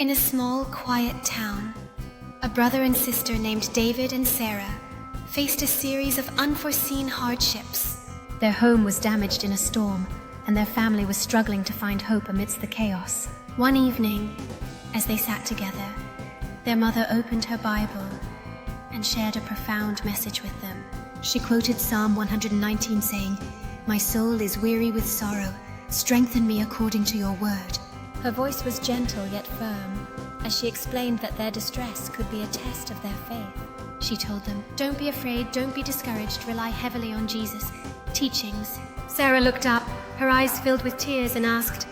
In a small, quiet town, a brother and sister named David and Sarah faced a series of unforeseen hardships. Their home was damaged in a storm, and their family was struggling to find hope amidst the chaos. One evening, as they sat together, their mother opened her Bible and shared a profound message with them. She quoted Psalm 119 saying, "My soul is weary with sorrow. Strengthen me according to your word." Her voice was gentle yet firm, as she explained that their distress could be a test of their faith. She told them, "Don't be afraid, don't be discouraged, rely heavily on Jesus' teachings." Sarah looked up, her eyes filled with tears, and asked,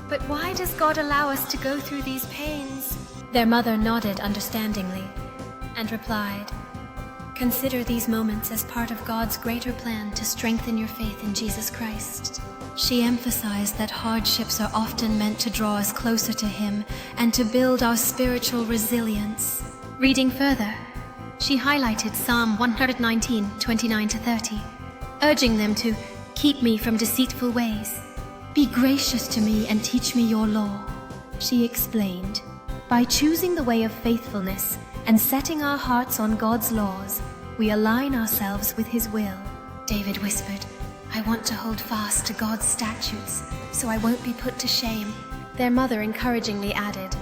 "But why does God allow us to go through these pains?" Their mother nodded understandingly and replied, "Consider these moments as part of God's greater plan to strengthen your faith in Jesus Christ." She emphasized that hardships are often meant to draw us closer to Him and to build our spiritual resilience. Reading further, she highlighted Psalm 119, 29-30, urging them to keep me from deceitful ways. "Be gracious to me and teach me your law." She explained, by choosing the way of faithfulness and setting our hearts on God's laws, we align ourselves with His will. David whispered, "I want to hold fast to God's statutes, so I won't be put to shame." Their mother encouragingly added,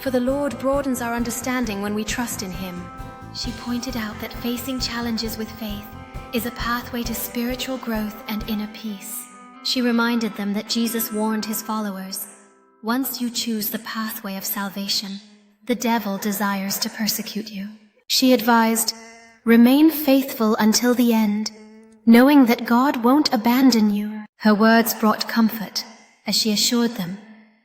"For the Lord broadens our understanding when we trust in Him." She pointed out that facing challenges with faith is a pathway to spiritual growth and inner peace. She reminded them that Jesus warned His followers, "Once you choose the pathway of salvation, the devil desires to persecute you." She advised, "Remain faithful until the end, knowing that God won't abandon you." Her words brought comfort as she assured them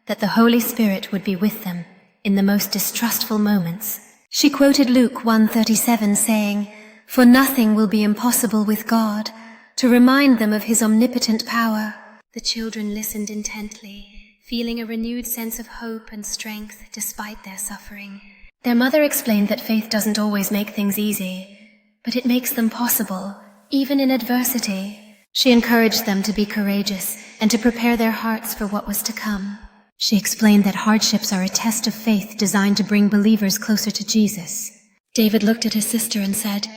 that the Holy Spirit would be with them in the most distrustful moments. She quoted Luke 1:37 saying, "For nothing will be impossible with God," to remind them of His omnipotent power. The children listened intently, feeling a renewed sense of hope and strength despite their suffering. Their mother explained that faith doesn't always make things easy, but it makes them possible, even in adversity. She encouraged them to be courageous and to prepare their hearts for what was to come. She explained that hardships are a test of faith designed to bring believers closer to Jesus. David looked at his sister and said,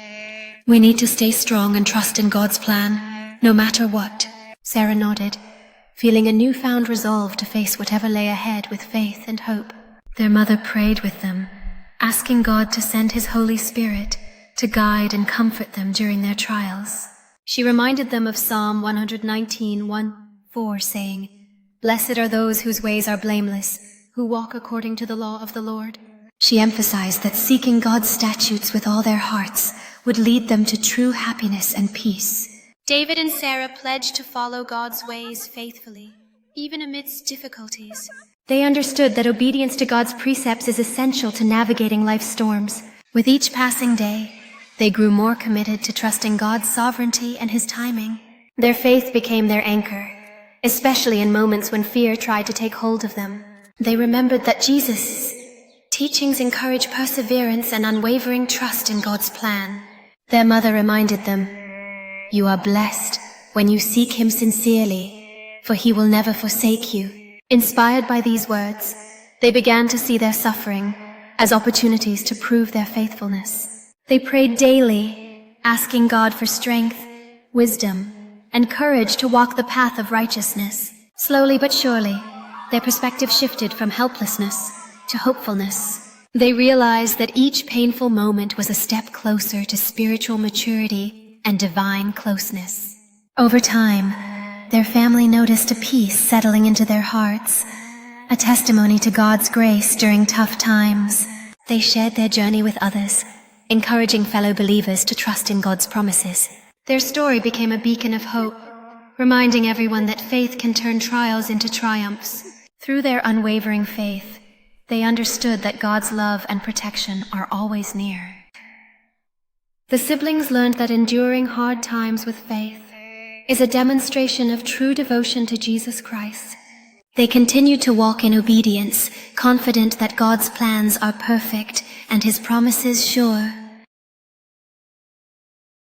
"We need to stay strong and trust in God's plan, no matter what." Sarah nodded, feeling a newfound resolve to face whatever lay ahead with faith and hope. Their mother prayed with them, asking God to send His Holy Spirit to guide and comfort them during their trials. She reminded them of Psalm 119, 1-4, saying, "Blessed are those whose ways are blameless, who walk according to the law of the Lord." She emphasized that seeking God's statutes with all their hearts would lead them to true happiness and peace. David and Sarah pledged to follow God's ways faithfully, even amidst difficulties. They understood that obedience to God's precepts is essential to navigating life's storms. With each passing day, they grew more committed to trusting God's sovereignty and His timing. Their faith became their anchor, especially in moments when fear tried to take hold of them. They remembered that Jesus' teachings encourage perseverance and unwavering trust in God's plan. Their mother reminded them, "You are blessed when you seek Him sincerely, for He will never forsake you." Inspired by these words, they began to see their suffering as opportunities to prove their faithfulness. They prayed daily, asking God for strength, wisdom, and courage to walk the path of righteousness. Slowly but surely, their perspective shifted from helplessness to hopefulness. They realized that each painful moment was a step closer to spiritual maturity and divine closeness. Over time, their family noticed a peace settling into their hearts, a testimony to God's grace during tough times. They shared their journey with others, encouraging fellow believers to trust in God's promises. Their story became a beacon of hope, reminding everyone that faith can turn trials into triumphs. Through their unwavering faith, they understood that God's love and protection are always near. The siblings learned that enduring hard times with faith is a demonstration of true devotion to Jesus Christ. They continued to walk in obedience, confident that God's plans are perfect and His promises sure.